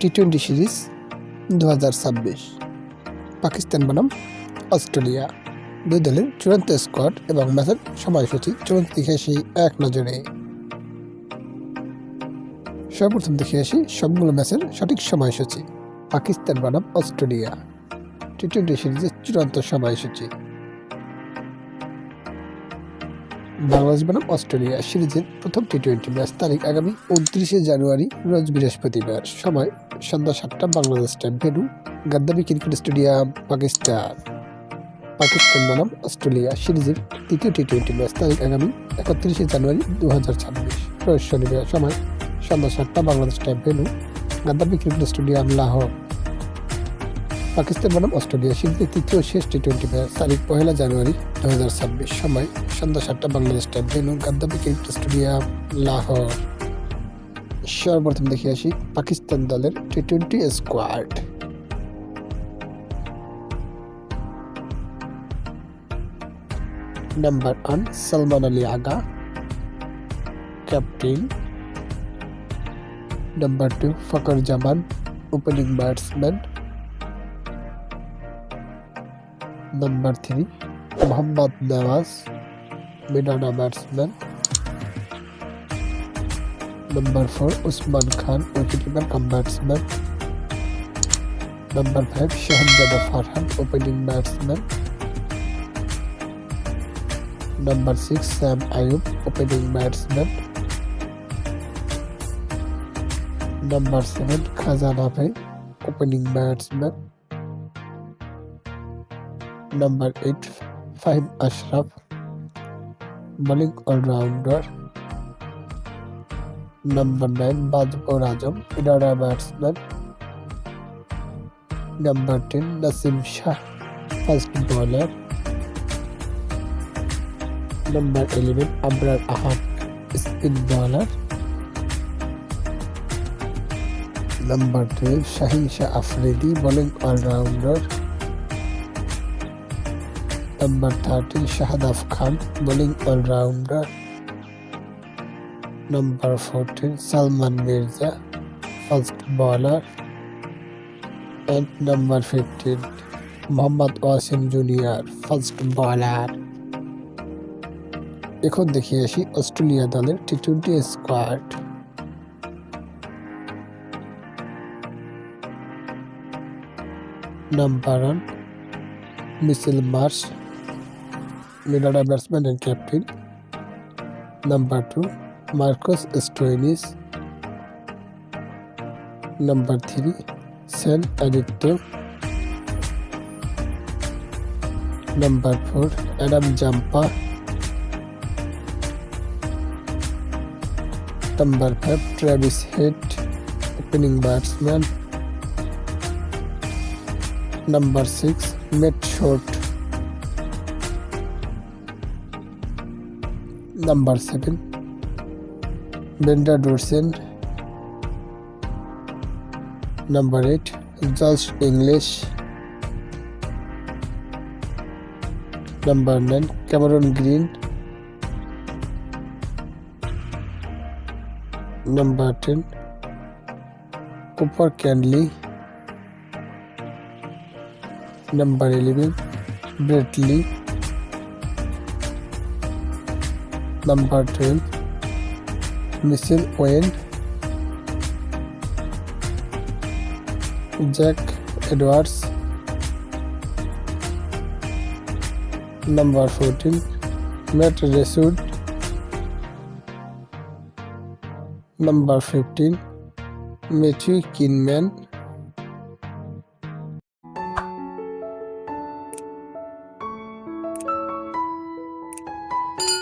টি-20 series 2026 Pakistan বনাম Australia. দুই দলের চূড়ান্ত স্কোয়াড এবং ম্যাচের সময়সূচি চলুন দেখে আসি এক নজরে। সর্বপ্রথম দেখে আসি সবগুলো ম্যাচের সঠিক সময়সূচি। পাকিস্তান বনাম অস্ট্রেলিয়া টি-20 সিরিজের চূড়ান্ত সময়সূচি। বাংলাদেশ বনাম অস্ট্রেলিয়া সিরিজের প্রথম টি-20 ম্যাচ তারিখ আগামী 29শে জানুয়ারি রোজ বৃহস্পতিবার, সময় সন্ধ্যা 7টা Bangladesh time, venue Gaddafi cricket stadium, Pakistan. Pakistan বনাম অস্ট্রেলিয়া সিরিজের তৃতীয় টি-20 ম্যাচ তারিখ আগামী 31শে জানুয়ারি 2026 রোজ শনিবার, সময় সন্ধ্যা 7টা Bangladesh time, venue Gaddafi cricket stadium, Lahore. Pakistan বনাম অস্ট্রেলিয়া সিরিজের তৃতীয় শেষ টি-20 ম্যাচ তারিখ 1 জানুয়ারি 2026, সময় সন্ধ্যা 7টা Bangladesh time, venue Gaddafi cricket stadium, Lahore. সর্বপ্রথম দেখে আসি পাকিস্তান দলের টি-20 squad. Number 1 Salman Ali Agha, captain. Number 2 Fakhar Zaman, opening batsman. Number 3 Mohammad Nawaz, middle batsman. Number 4 Usman Khan, wicketkeeper cum batsman. Number 5 Shahzada Farhan, opening batsman. Number 6 Saim Ayub, opening batsman. Number 7 খাজানা ভাই, opening batsman. Number 8 Faheem Ashraf, bowling allrounder. Number 9 Babar Azam, middle batsman. Number 10 Naseem Shah, fast bowler. Number 11 Abrar Ahmed, spin bowler. Number 12 Shaheen Shah Afridi, bowling allrounder. Number 13 Shadab Khan, bowling allrounder. Number 14 Salman Mirza, fast bowler. and number 15 Mohammad Wasim junior, fast bowler. এখন দেখে আসি Australia দলের টি-20 squad. Number 1 Mitchell Marsh, middle batsman and captain. Number 2 Marcus Stoinis. Number 3 Sean Abbott. Number 4 Adam Zampa. Number 5 Travis Head, opening batsman. Number 6 Matt Short. Number 7 Ben Dwarshuis. Number 8 Josh Inglis. Number 9 Cameron Green. Number 10 Cooper Connolly. Number 11 Brett Lee. Number 12 Mitchell Owen. Jack Edwards. Number 14 Matt রেসুড। Number 15 Matthew কিনম্যান।